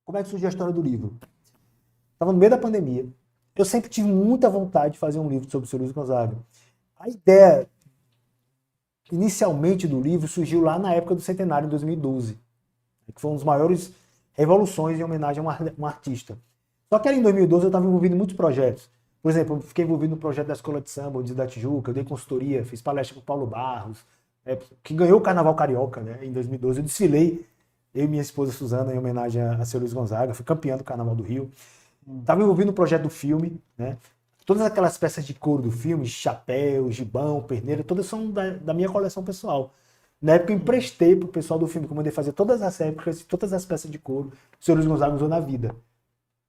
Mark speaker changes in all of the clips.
Speaker 1: Como é que surgiu a história do livro? Estava no meio da pandemia. Eu sempre tive muita vontade de fazer um livro sobre o Sr. Luiz Gonzaga. A ideia, inicialmente, do livro surgiu lá na época do centenário, em 2012, que foi uma das maiores revoluções em homenagem a um artista. Só que ali em 2012 eu estava envolvido em muitos projetos. Por exemplo, eu fiquei envolvido no projeto da Escola de Samba, da Tijuca, eu dei consultoria, fiz palestra com o Paulo Barros, que ganhou o Carnaval Carioca, né, em 2012. Eu desfilei, eu e minha esposa Suzana, em homenagem a Sr. Luiz Gonzaga, fui campeão do Carnaval do Rio. Estava envolvido no projeto do filme, né? Todas aquelas peças de couro do filme, chapéu, gibão, perneira, todas são da minha coleção pessoal. Na época eu emprestei pro pessoal do filme, que eu mandei fazer todas as épocas, todas as peças de couro que o Sr. Luiz Gonzaga usou na vida.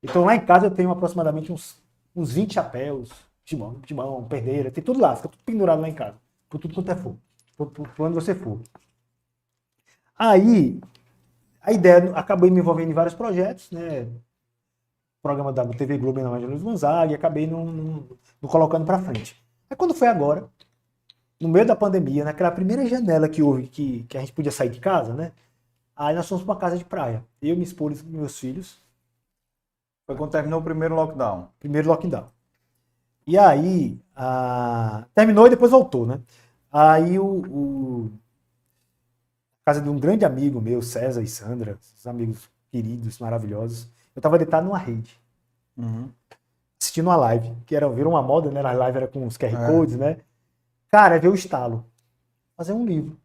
Speaker 1: Então lá em casa eu tenho aproximadamente uns 20 chapéus, gibão, perneira, tem tudo lá, fica tudo pendurado lá em casa, por tudo quanto é for, por onde você for. Aí, a ideia, acabei me envolvendo em vários projetos, né? Programa da TV Globo em homenagem a Luiz Gonzaga, e acabei não colocando para frente. Aí quando foi agora, no meio da pandemia, naquela primeira janela que houve, que a gente podia sair de casa, né? Aí nós fomos para uma casa de praia. Eu, minha esposa e meus filhos.
Speaker 2: Foi quando terminou o primeiro lockdown.
Speaker 1: Primeiro lockdown. E aí, terminou e depois voltou, né? Aí a casa de um grande amigo meu, César e Sandra, os amigos queridos, maravilhosos, eu tava deitado numa rede, assistindo uma live, virou uma moda, né? A live era com os QR Codes, né? Cara, veio o estalo. Fazer um livro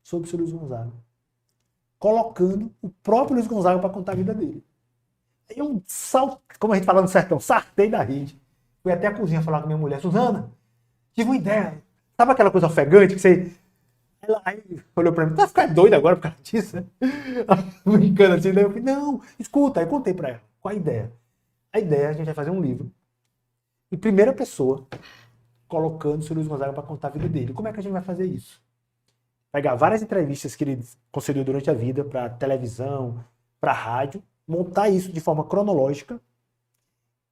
Speaker 1: sobre o Sr. Luiz Gonzaga. Colocando o próprio Luiz Gonzaga para contar a vida dele. Aí eu como a gente fala no sertão, sartei da rede. Fui até a cozinha falar com minha mulher, Suzana, tive uma ideia. Sabe aquela coisa ofegante que você... Ela aí olhou pra mim, tá ficando doido agora por causa disso, né? Brincando assim, daí eu falei, não, escuta. Aí eu contei pra ela, qual a ideia? A ideia é a gente vai fazer um livro. Em primeira pessoa, colocando o Sr. Luiz Gonzaga para contar a vida dele. Como é que a gente vai fazer isso? Pegar várias entrevistas que ele concedeu durante a vida para televisão, para rádio, montar isso de forma cronológica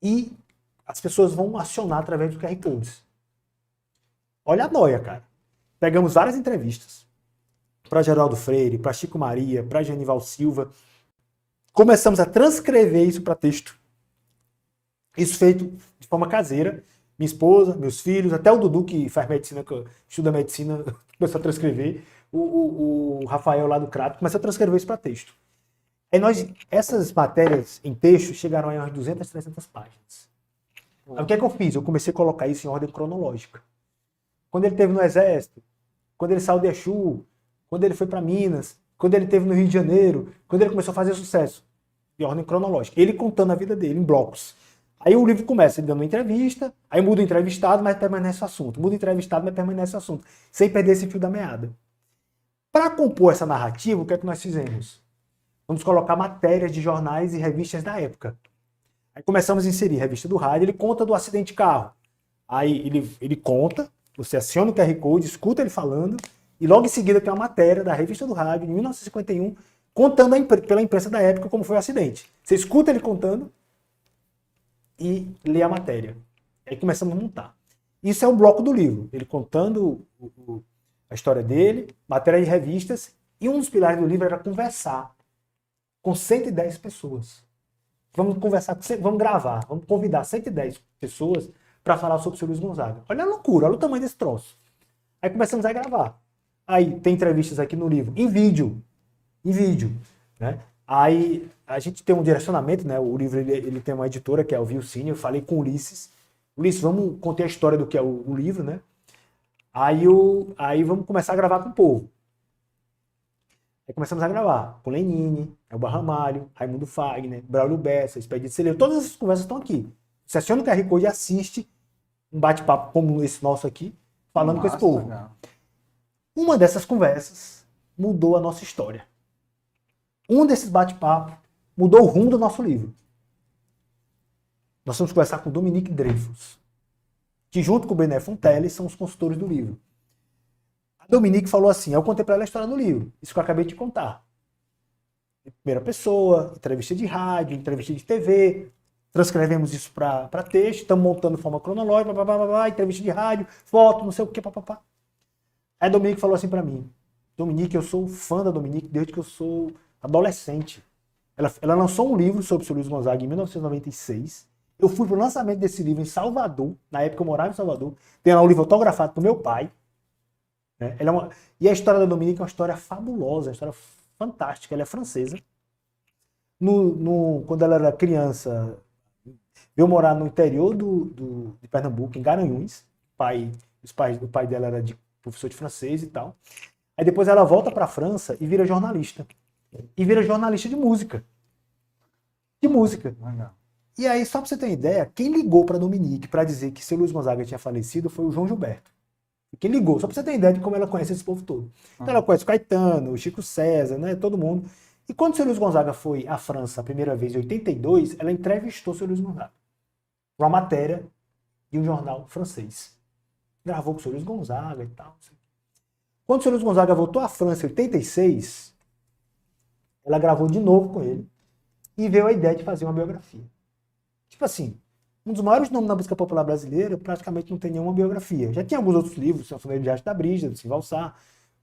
Speaker 1: e as pessoas vão acionar através do QR Codes. Olha a noia, cara. Pegamos várias entrevistas para Geraldo Freire, para Chico Maria, para Genival Silva. Começamos a transcrever isso para texto. Isso feito de forma caseira. Minha esposa, meus filhos, até o Dudu, que faz medicina, que estuda medicina, começou a transcrever. O Rafael lá do Crato começou a transcrever isso para texto. Aí essas matérias em texto chegaram a umas 200, 300 páginas. Aí o que é que eu fiz? Eu comecei a colocar isso em ordem cronológica. Quando ele esteve no Exército, quando ele saiu de Exu, quando ele foi para Minas, quando ele esteve no Rio de Janeiro, quando ele começou a fazer sucesso, em ordem cronológica. Ele contando a vida dele em blocos. Aí o livro começa ele dando uma entrevista, aí muda o entrevistado, mas permanece o assunto. Muda o entrevistado, mas permanece o assunto. Sem perder esse fio da meada. Para compor essa narrativa, o que é que nós fizemos? Vamos colocar matérias de jornais e revistas da época. Aí começamos a inserir revista do rádio, ele conta do acidente de carro. Aí ele conta, você aciona o QR Code, escuta ele falando, e logo em seguida tem uma matéria da revista do rádio, de 1951, contando pela imprensa da época como foi o acidente. Você escuta ele contando e lê a matéria. Aí começamos a montar. Isso é o bloco do livro, ele contando a história dele, matéria de revistas, e um dos pilares do livro era conversar com 110 pessoas. Vamos conversar, vamos gravar, vamos convidar 110 pessoas para falar sobre o Sr. Luiz Gonzaga. Olha a loucura, olha o tamanho desse troço. Aí começamos a gravar. Aí tem entrevistas aqui no livro, em vídeo, né? Aí a gente tem um direcionamento, né? O livro ele tem uma editora que é o Vilcine, eu falei com o Ulisses, vamos contar a história do que é o livro, né? Aí vamos começar a gravar com o povo. Aí começamos a gravar com Lenine, Elba Ramalho, Raimundo Fagner, Braulio Bessa, Expedito Celeiro, todas essas conversas estão aqui. Você aciona o QR Code e assiste um bate-papo como esse nosso aqui, falando com esse povo. Cara. Uma dessas conversas mudou a nossa história. Um desses bate-papos mudou o rumo do nosso livro. Nós vamos conversar com Dominique Dreyfus, que junto com o Bené Fontelli são os consultores do livro. A Dominique falou assim, eu contei para ela a história do livro, isso que eu acabei de contar. Em primeira pessoa, entrevista de rádio, entrevista de TV, transcrevemos isso para texto, estamos montando de forma cronológica, entrevista de rádio, foto, não sei o que, papapá. Aí a Dominique falou assim para mim, Dominique, eu sou fã da Dominique desde que eu sou adolescente. Ela lançou um livro sobre o seu Luiz Gonzaga em 1996. Eu fui pro lançamento desse livro em Salvador. Na época eu morava em Salvador. Tem lá um livro autografado do meu pai. Né? E a história da Dominique é uma história fabulosa, uma história fantástica. Ela é francesa. Quando ela era criança, veio morar no interior de Pernambuco, em Garanhuns. O pai dela era professor de francês e tal. Aí depois ela volta para a França e vira jornalista. E vira jornalista de música. De música. E aí, só para você ter uma ideia, quem ligou para Dominique para dizer que seu Luiz Gonzaga tinha falecido foi o João Gilberto. Quem ligou, só para você ter uma ideia de como ela conhece esse povo todo. Então ela conhece o Caetano, o Chico César, né, todo mundo. E quando o seu Luiz Gonzaga foi à França a primeira vez, em 82, ela entrevistou o seu Luiz Gonzaga. Uma matéria de um jornal francês. Gravou com o seu Luiz Gonzaga e tal. Quando o seu Luiz Gonzaga voltou à França em 86, ela gravou de novo com ele e veio a ideia de fazer uma biografia. Tipo assim, um dos maiores nomes da música popular brasileira praticamente não tem nenhuma biografia. Já tinha alguns outros livros, Sanfoneiro de Arte da Brígida, do Silval Sá,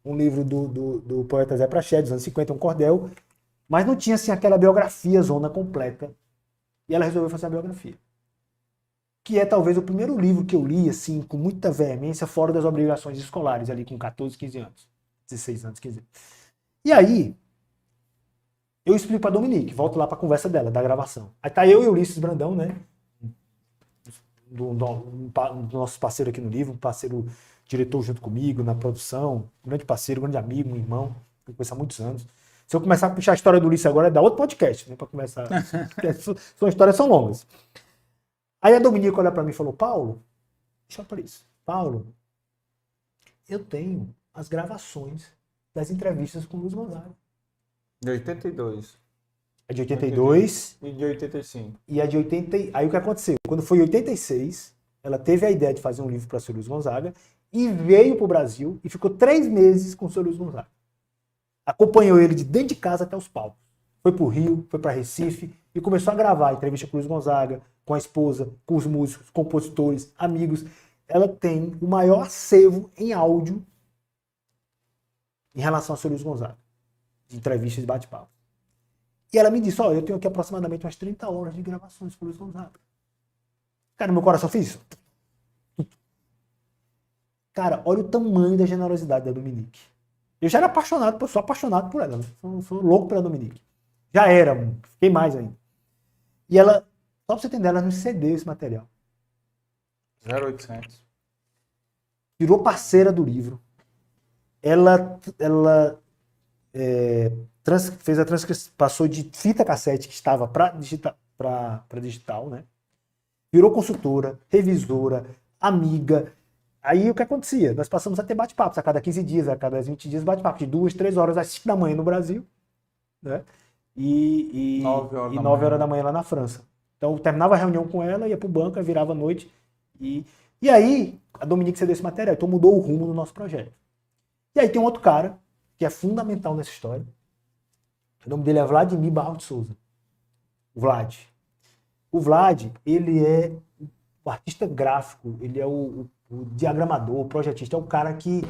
Speaker 1: um livro do poeta Zé Praxedes, dos anos 50, um cordel, mas não tinha assim aquela biografia zona completa. E ela resolveu fazer a biografia. Que é talvez o primeiro livro que eu li assim com muita veemência fora das obrigações escolares, ali com 14, 15 anos. 16 anos, 15 anos. E aí, eu explico pra Dominique, volto lá pra conversa dela, da gravação. Aí tá eu e o Ulisses Brandão, né? Do nosso parceiro aqui no livro, um parceiro diretor junto comigo, na produção, um grande parceiro, um grande amigo, um irmão, que eu conheço há muitos anos. Se eu começar a puxar a história do Ulisses agora, é dar outro podcast, né? Pra começar. São histórias são longas. Aí a Dominique olha pra mim e falou, Paulo, deixa pra isso. Paulo, eu tenho as gravações das entrevistas com o Luiz Gonzaga.
Speaker 2: De 82.
Speaker 1: A de 82.
Speaker 2: E de 85.
Speaker 1: E a de 80. Aí o que aconteceu? Quando foi em 86, ela teve a ideia de fazer um livro para o seu Luiz Gonzaga e veio para o Brasil e ficou 3 meses com o seu Luiz Gonzaga. Acompanhou ele de dentro de casa até os palcos. Foi para o Rio, foi para Recife e começou a gravar entrevista com o Luiz Gonzaga, com a esposa, com os músicos, compositores, amigos. Ela tem o maior acervo em áudio em relação ao seu Luiz Gonzaga. De entrevistas e bate-papo. E ela me disse, eu tenho aqui aproximadamente umas 30 horas de gravações com o Luiz Gonzaga. Cara, meu coração fez isso. Cara, olha o tamanho da generosidade da Dominique. Eu já era apaixonado, eu sou apaixonado por ela. Né? Sou louco pela Dominique. Já era, fiquei mais ainda. E ela, só pra você entender, ela nos cedeu esse material.
Speaker 2: 0800.
Speaker 1: Virou parceira do livro. Ela fez a transcrição, passou de fita cassete que estava para digital, né? Virou consultora, revisora, amiga. Aí o que acontecia? Nós passamos a ter bate-papos a cada 15 dias, a cada 20 dias, bate-papo de 2, 3 horas às 5 da manhã no Brasil, né? E 9 horas da manhã lá na França. Então terminava a reunião com ela, ia pro banco, virava a noite. E aí a Dominique cedeu esse material, então mudou o rumo do nosso projeto. E aí tem um outro cara que é fundamental nessa história. O nome dele é Vladimir Barros de Souza. O Vlad. O Vlad, ele é o artista gráfico, ele é o diagramador, o projetista, é o cara que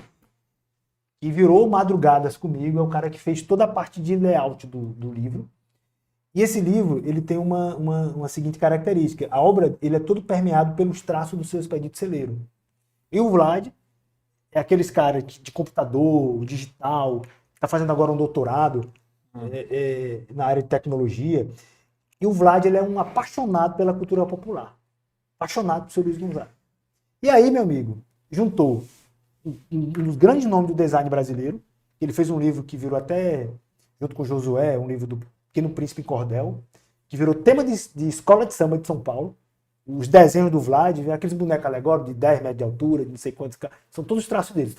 Speaker 1: virou madrugadas comigo, é o cara que fez toda a parte de layout do livro. E esse livro, ele tem uma seguinte característica. A obra, ele é todo permeado pelos traços do seu Expedito Celeiro. E o Vlad é aqueles caras de computador, digital, que está fazendo agora um doutorado na área de tecnologia. E o Vlad, ele é um apaixonado pela cultura popular. Apaixonado por seu Luiz Gonzaga. E aí, meu amigo, juntou um dos grandes nomes do design brasileiro. Ele fez um livro que virou até, junto com o Josué, um livro do Pequeno Príncipe em Cordel, que virou tema de escola de samba de São Paulo. Os desenhos do Vlad, aqueles bonecos alegóricos de 10 metros de altura, de não sei quantos, são todos os traços deles.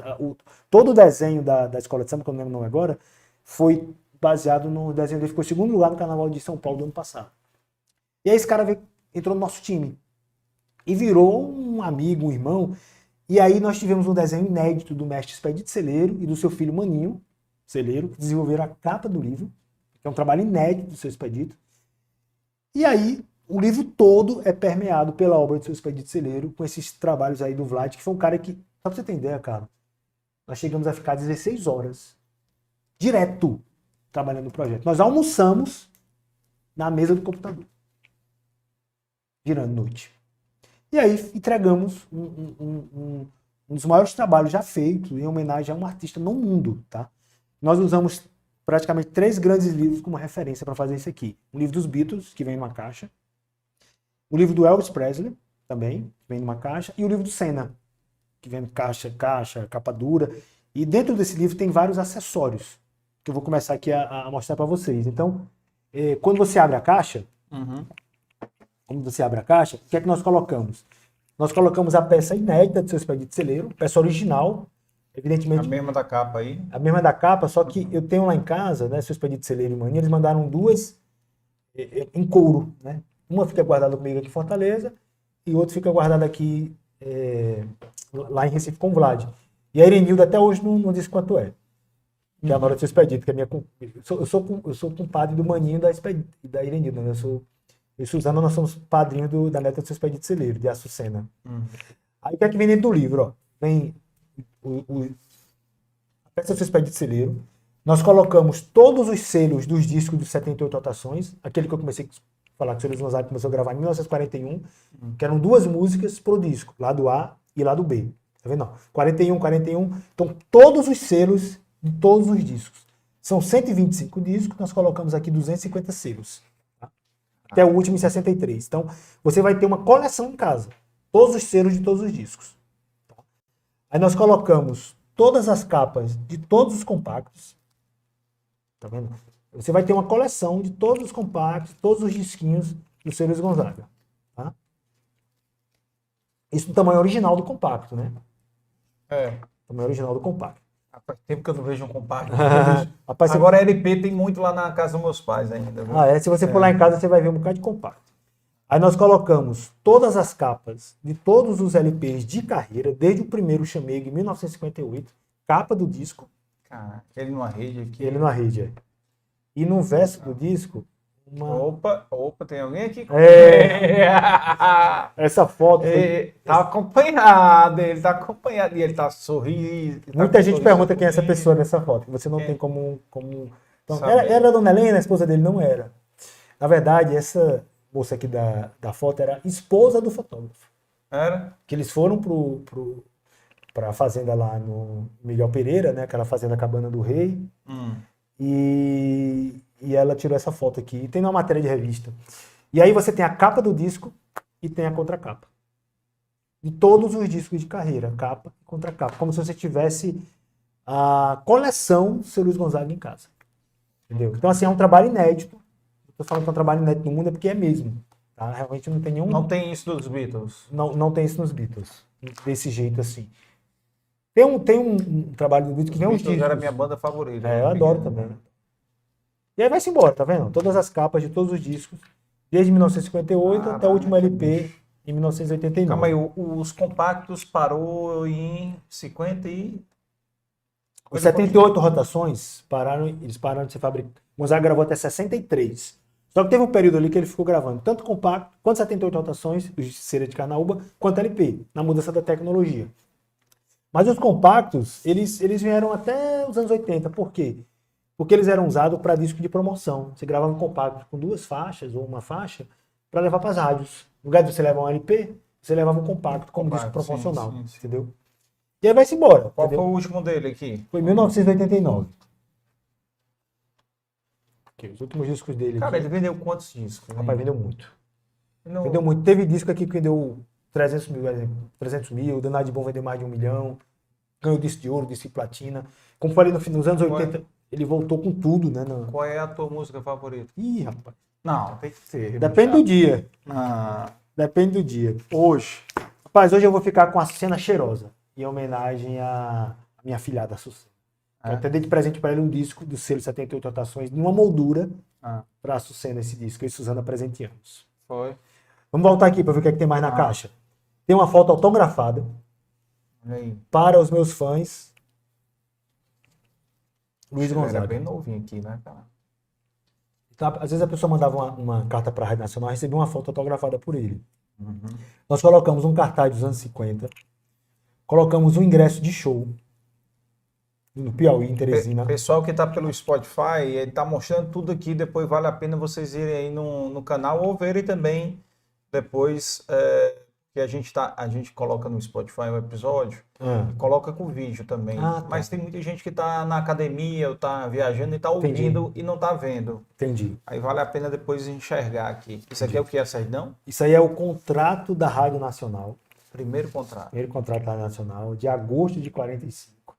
Speaker 1: Todo o desenho da escola de samba, que eu não lembro o nome agora, foi baseado no desenho dele, ficou em segundo lugar no Carnaval de São Paulo do ano passado. E aí esse cara entrou no nosso time e virou um amigo, um irmão. E aí nós tivemos um desenho inédito do mestre Expedito Celeiro e do seu filho Maninho Celeiro, que desenvolveram a capa do livro, que é um trabalho inédito do seu Expedito. E aí o livro todo é permeado pela obra do seu Expedito Celeiro, com esses trabalhos aí do Vlad, que foi um cara que, só pra você ter ideia, cara, nós chegamos a ficar 16 horas direto trabalhando no projeto. Nós almoçamos na mesa do computador, virando noite. E aí entregamos um dos maiores trabalhos já feitos em homenagem a um artista no mundo, tá? Nós usamos praticamente 3 grandes livros como referência para fazer isso aqui. O livro dos Beatles, que vem numa caixa. O livro do Elvis Presley, também, que vem numa caixa. E o livro do Senna, que vem caixa, capa dura. E dentro desse livro tem vários acessórios, que eu vou começar aqui a mostrar para vocês. Então, quando você abre a caixa, o que é que nós colocamos? Nós colocamos a peça inédita do Seu Expedito Celeiro, peça original, evidentemente.
Speaker 2: A mesma da capa aí?
Speaker 1: A mesma da capa, só que eu tenho lá em casa, né, Seu Expedito Celeiro e Mania, eles mandaram 2 em couro, né? Uma fica guardada comigo aqui em Fortaleza e outra fica guardada aqui lá em Recife com o Vlad. E a Irenilda até hoje não disse quanto é. Que é a nora do Seu Expedito, que é minha. Eu sou compadre do maninho da Irenilda, né? Eu e Suzana, nós somos padrinhos da neta do Seu Expedito Celeiro, de Açucena. Aí o que é que vem dentro do livro? Ó? Vem a peça do Seu Expedito Celeiro. Nós colocamos todos os selos dos discos dos 78 rotações, aquele que eu comecei a falar que o Seu Luiz Gonzaga começou a gravar em 1941, que eram 2 músicas pro disco, lado A e lado B. Tá vendo? 41. Então, todos os selos de todos os discos. São 125 discos, nós colocamos aqui 250 selos. Tá? Até o último em 63. Então, você vai ter uma coleção em casa. Todos os selos de todos os discos. Tá? Aí nós colocamos todas as capas de todos os compactos. Tá vendo? Você vai ter uma coleção de todos os compactos, todos os disquinhos do Seu Luiz Gonzaga. Tá? Isso no tamanho original do compacto, né? Tamanho original do compacto.
Speaker 2: Faz tempo que eu não vejo um compacto.
Speaker 1: Rapaz,
Speaker 2: Agora LP tem muito lá na casa dos meus pais ainda. Viu?
Speaker 1: Se você for lá em casa, você vai ver um bocado de compacto. Aí nós colocamos todas as capas de todos os LPs de carreira, desde o primeiro Chamego em 1958, capa do disco.
Speaker 2: Cara, ele numa rede aqui.
Speaker 1: Ele numa rede, E no verso do disco,
Speaker 2: Opa, tem alguém aqui?
Speaker 1: Essa foto
Speaker 2: tá acompanhado, ele tá acompanhado e ele tá sorrindo.
Speaker 1: Muita gente pergunta quem é essa pessoa nessa foto, que você não tem como... Então, era a Dona Helena, a esposa dele? Não era. Na verdade, essa moça aqui da foto era esposa do fotógrafo.
Speaker 2: Era?
Speaker 1: Que eles foram pra fazenda lá no Miguel Pereira, né? Aquela fazenda Cabana do Rei. E ela tirou essa foto aqui. E tem uma matéria de revista. E aí você tem a capa do disco e tem a contracapa. De todos os discos de carreira, capa e contracapa. Como se você tivesse a coleção Seu Luiz Gonzaga em casa. Entendeu? Então, assim, é um trabalho inédito. Estou falando que é um trabalho inédito no mundo, é porque é mesmo. Tá? Realmente não tem nenhum...
Speaker 2: Não tem isso dos Beatles?
Speaker 1: Não tem isso nos Beatles. Desse jeito, assim. Tem um trabalho do Beatles que vem uns discos.
Speaker 2: Era a minha banda favorita.
Speaker 1: Eu adoro também. E aí vai-se embora, tá vendo? Todas as capas de todos os discos, desde 1958 até o último LP em 1989.
Speaker 2: Calma aí, os compactos parou em 50 e...
Speaker 1: Os 78 rotações, eles pararam de ser fabricados. O Gonzaga gravou até 63. Só que teve um período ali que ele ficou gravando tanto compacto, quanto 78 rotações, os de cera de carnaúba, quanto LP, na mudança da tecnologia. Mas os compactos, eles vieram até os anos 80. Por quê? Porque eles eram usados para disco de promoção. Você gravava um compacto com 2 faixas ou uma faixa para levar para as rádios. No lugar de você levar um LP, você levava um compacto como disco promocional. Sim. Entendeu? E aí vai-se embora.
Speaker 2: Qual foi o último dele aqui?
Speaker 1: Foi em 1989. Okay, os últimos discos dele.
Speaker 2: Cara,
Speaker 1: aqui.
Speaker 2: ele vendeu quantos discos?
Speaker 1: Rapaz, vendeu muito. Vendeu muito. Teve disco aqui que vendeu 300 mil, o Danado de Bom vendeu mais de 1 milhão. Ganhou disco de ouro, disco de platina. Como falei nos anos 80, ele voltou com tudo, né?
Speaker 2: Qual é a tua música favorita?
Speaker 1: Ih, rapaz.
Speaker 2: Não, tem que ser.
Speaker 1: Depende do dia. Depende do dia.
Speaker 2: Hoje.
Speaker 1: Rapaz, hoje eu vou ficar com a Cena Cheirosa, em homenagem à minha afilhada, a Sucena. Eu até dei de presente para ele um disco do selo 78 rotações, numa moldura, para a Sucena esse disco. E Suzana presenteamos.
Speaker 2: Foi.
Speaker 1: Vamos voltar aqui para ver o que, é que tem mais na caixa. Tem uma foto autografada para os meus fãs. Luiz Gonzaga.
Speaker 2: Era bem novinho aqui, né, cara?
Speaker 1: Então, às vezes a pessoa mandava uma carta para a Rádio Nacional e recebia uma foto autografada por ele. Nós colocamos um cartaz dos anos 50, colocamos um ingresso de show no Piauí, em Teresina.
Speaker 2: Pessoal que está pelo Spotify, ele está mostrando tudo aqui, depois vale a pena vocês irem aí no canal ou verem também depois que a gente coloca no Spotify o episódio e coloca com vídeo também.
Speaker 1: Ah, tá.
Speaker 2: Mas tem muita gente que está na academia ou está viajando e está
Speaker 1: Entendi.
Speaker 2: ouvindo e não está vendo.
Speaker 1: Entendi.
Speaker 2: Aí vale a pena depois enxergar aqui. Isso aqui é o que é, Sardão?
Speaker 1: Isso aí é o contrato da Rádio Nacional.
Speaker 2: Primeiro contrato.
Speaker 1: Primeiro contrato da Rádio Nacional, de agosto de 45.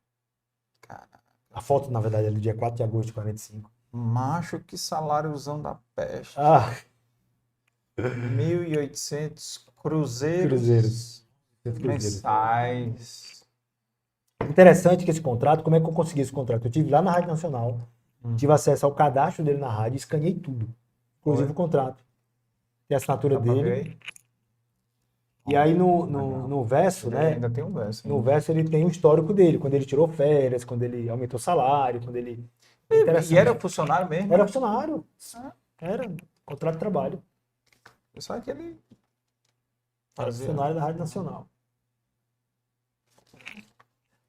Speaker 2: Caraca.
Speaker 1: A foto, na verdade, é do dia 4 de agosto de 45.
Speaker 2: Macho, que saláriozão da peste.
Speaker 1: Ah,
Speaker 2: 1.800 cruzeiros
Speaker 1: cruzeiros.
Speaker 2: mensais.
Speaker 1: Interessante que esse contrato, como é que eu consegui esse contrato? Eu tive lá na Rádio Nacional, tive acesso ao cadastro dele na rádio, escaneei tudo. Inclusive o contrato. Tem a assinatura
Speaker 2: Dá pra ver
Speaker 1: dele.
Speaker 2: aí?
Speaker 1: E aí no verso, né?
Speaker 2: Ainda tem um verso.
Speaker 1: No verso ele tem o histórico dele, quando ele tirou férias, quando ele aumentou o salário, quando ele...
Speaker 2: E era funcionário mesmo?
Speaker 1: Era funcionário. Era contrato de trabalho.
Speaker 2: Só que ele
Speaker 1: Era
Speaker 2: fazia.
Speaker 1: funcionário da Rádio Nacional.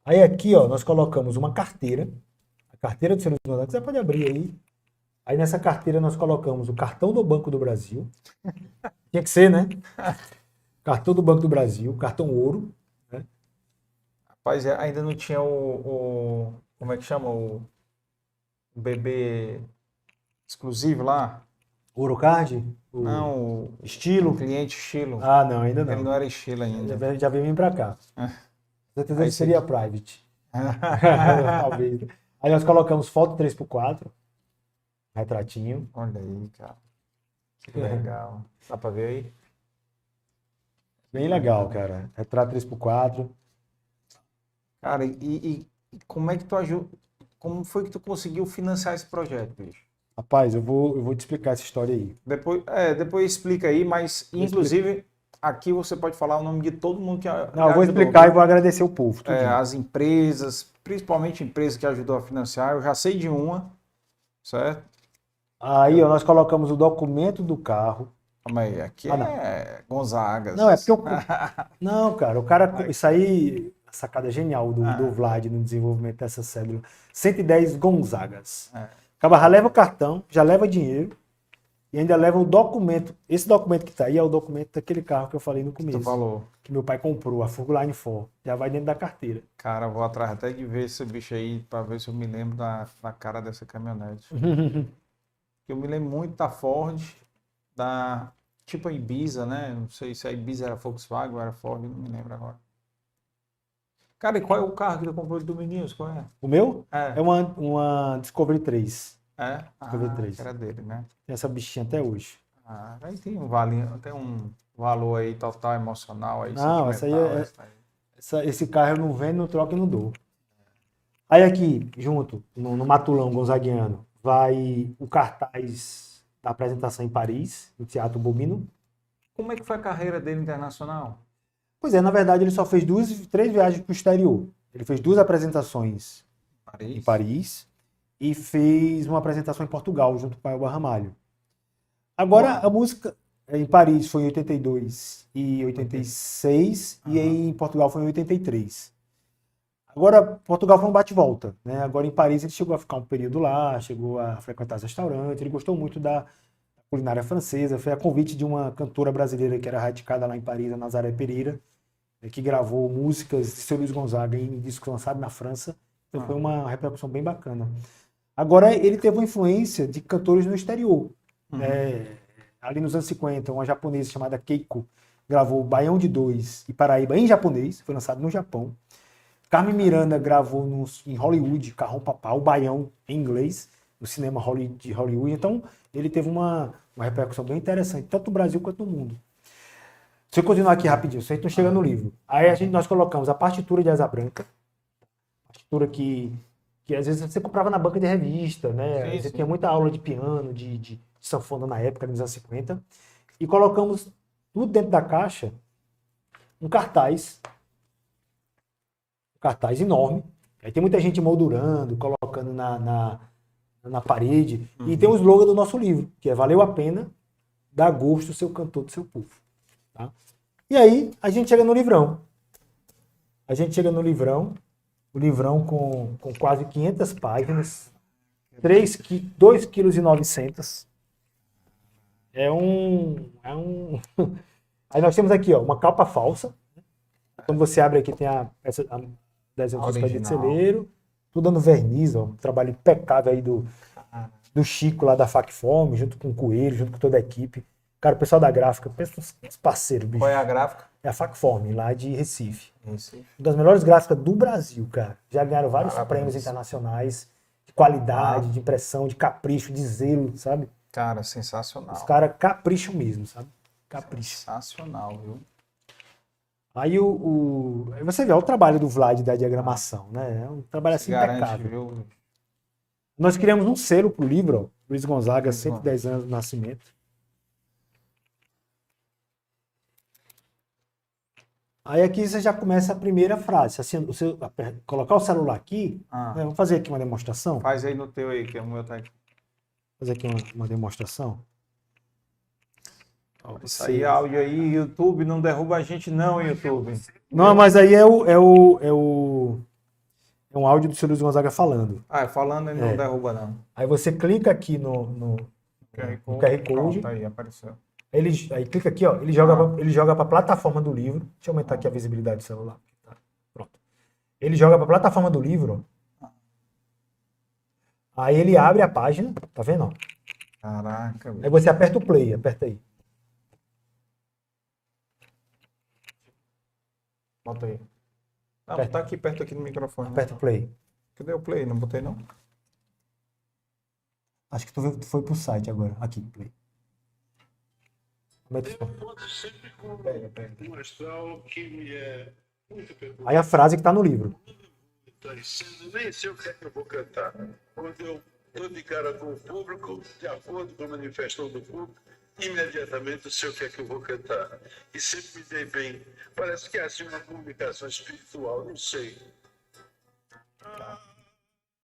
Speaker 1: Aí aqui, ó, nós colocamos uma carteira. A carteira do Senhor dos Gonzaga, você pode abrir aí. Aí nessa carteira nós colocamos o cartão do Banco do Brasil. Tinha que ser, né? Cartão do Banco do Brasil, cartão ouro. Né?
Speaker 2: Rapaz, ainda não tinha como é que chama? O bebê exclusivo lá?
Speaker 1: Ouro card?
Speaker 2: Não, o
Speaker 1: Estilo?
Speaker 2: cliente estilo.
Speaker 1: Ah, não, ainda
Speaker 2: Ele
Speaker 1: não.
Speaker 2: não era estilo ainda.
Speaker 1: Já veio vir pra cá. Com certeza
Speaker 2: Aí
Speaker 1: ele
Speaker 2: você-
Speaker 1: seria private. Talvez. Aí nós colocamos foto 3x4. Retratinho.
Speaker 2: Olha aí, cara. Que legal. Dá pra ver aí?
Speaker 1: Bem legal, cara. Retrato 3x4.
Speaker 2: Cara, e como é que tu ajuda? Como foi que tu conseguiu financiar esse projeto, bicho?
Speaker 1: Rapaz, eu vou te explicar essa história aí.
Speaker 2: Depois explica aí, mas inclusive aqui você pode falar o nome de todo mundo que
Speaker 1: Não, eu vou
Speaker 2: ajudou,
Speaker 1: explicar
Speaker 2: viu?
Speaker 1: e vou agradecer o povo. tudinho.
Speaker 2: As empresas, principalmente empresa que ajudou a financiar, eu já sei de uma, certo?
Speaker 1: Aí, ó, nós colocamos o documento do carro.
Speaker 2: Calma aí, aqui
Speaker 1: não.
Speaker 2: é Gonzagas.
Speaker 1: Não, é porque eu... Não, cara, o cara... Isso aí, a sacada genial do Vlad no desenvolvimento dessa cédula. 110 Gonzagas. O cara já leva o cartão, já leva dinheiro e ainda leva o documento. Esse documento que tá aí é o documento daquele carro que eu falei no começo.
Speaker 2: Tu falou.
Speaker 1: Que meu pai comprou, a Furgoline 4. Já vai dentro da carteira.
Speaker 2: Cara, vou atrás até de ver esse bicho aí pra ver se eu me lembro da cara dessa caminhonete. Eu me lembro muito da Ford, da tipo a Ibiza, né? Não sei se a Ibiza era Volkswagen ou era Ford, não me lembro agora. Cara, e qual é o carro que tu comprou de Dominguinhos? Qual é?
Speaker 1: O meu
Speaker 2: É.
Speaker 1: é uma Discovery 3.
Speaker 2: É?
Speaker 1: Discovery 3.
Speaker 2: Que era dele, né?
Speaker 1: Tem essa bichinha até hoje.
Speaker 2: Aí tem um valor aí total emocional aí,
Speaker 1: Não, essa aí
Speaker 2: sentimental,
Speaker 1: essa aí. Esse carro eu não vendo, não troco e não dou. Aí aqui, junto, no Matulão Gonzaguiano, vai o cartaz da apresentação em Paris, no Teatro Bobino.
Speaker 2: Como é que foi a carreira dele internacional?
Speaker 1: Pois é, na verdade ele só fez 3 viagens para o exterior. Ele fez 2 apresentações em Paris e fez uma apresentação em Portugal, junto com o Elba Ramalho. Agora, a música em Paris foi em 82 e 86, e em Portugal foi em 83. Agora, Portugal foi um bate-volta, né? Agora, em Paris, ele chegou a ficar um período lá, chegou a frequentar os restaurantes, ele gostou muito da culinária francesa, foi a convite de uma cantora brasileira que era radicada lá em Paris, a Nazaré Pereira, que gravou músicas de Seu Luiz Gonzaga em disco lançado na França. Então, foi uma repercussão bem bacana. Agora, ele teve uma influência de cantores no exterior. Ali nos anos 50, uma japonesa chamada Keiko gravou Baião de Dois e Paraíba em japonês, foi lançado no Japão. Carmen Miranda gravou em Hollywood, Carrão Papá, o Baião em inglês, no cinema de Hollywood. Então, ele teve uma repercussão bem interessante, tanto no Brasil quanto no mundo. Se eu continuar aqui rapidinho, vocês estão chegando no livro. Aí nós colocamos a partitura de Asa Branca, partitura que às vezes você comprava na banca de revista, né? Você tinha muita aula de piano, de sanfona na época, nos anos 50. E colocamos tudo dentro da caixa, um cartaz enorme. Aí tem muita gente moldurando, colocando na parede. E tem o slogan do nosso livro, que é Valeu a Pena, dá gosto seu cantor do seu povo. Tá? E aí a gente chega no livrão. O livrão com quase 500 páginas, 2,9 kg. É um... Aí nós temos aqui, ó, uma capa falsa. Quando você abre aqui, tem a desenho dos pés de celeiro. Tudo dando verniz, ó. Um trabalho impecável aí do Chico lá da Facform, junto com o Coelho, junto com toda a equipe. Cara, o pessoal da gráfica, pensa nos parceiros, bicho.
Speaker 2: Qual é a gráfica?
Speaker 1: É a Facform, lá de Recife. Uma das melhores gráficas do Brasil, cara. Já ganharam vários prêmios internacionais de qualidade, de impressão, de capricho, de zelo, sabe?
Speaker 2: Cara, sensacional.
Speaker 1: Os caras capricham mesmo, sabe? Capricho.
Speaker 2: Sensacional, viu?
Speaker 1: Aí aí você vê o trabalho do Vlad da diagramação, né? É um trabalho assim impecável.
Speaker 2: Viu?
Speaker 1: Nós criamos um selo pro livro, ó, Luiz Gonzaga, 110 anos do nascimento. Aí aqui você já começa a primeira frase. Assim, você colocar o celular aqui, né, vamos fazer aqui uma demonstração.
Speaker 2: Faz aí no teu aí, que é o meu tá aqui.
Speaker 1: Fazer aqui uma demonstração.
Speaker 2: Isso aí, áudio aí, YouTube, não derruba a gente não, YouTube.
Speaker 1: Não, mas aí é um áudio do seu Luiz Gonzaga falando.
Speaker 2: Falando ele não derruba não.
Speaker 1: Aí você clica aqui no QR Code.
Speaker 2: Pronto, aí apareceu.
Speaker 1: Aí clica aqui, ó, ele joga para a plataforma do livro. Deixa eu aumentar aqui a visibilidade do celular. Tá, pronto. Ele joga para a plataforma do livro, ó. Aí ele abre a página, tá vendo? Ó?
Speaker 2: Caraca.
Speaker 1: Aí você aperta o play, aperta aí.
Speaker 2: Bota aí. Não, tá aqui perto aqui no microfone.
Speaker 1: Aperta o play.
Speaker 2: Cadê o play? Não botei não?
Speaker 1: Acho que tu foi pro site agora. Aqui, play. Aí a frase que tá no livro.
Speaker 3: Nem sei o que é que eu vou cantar. Quando eu estou de cara com o público, de acordo com a manifestação do público, imediatamente eu sei o que é que eu vou cantar. E sempre me dei bem. Parece que é assim uma comunicação espiritual, não sei.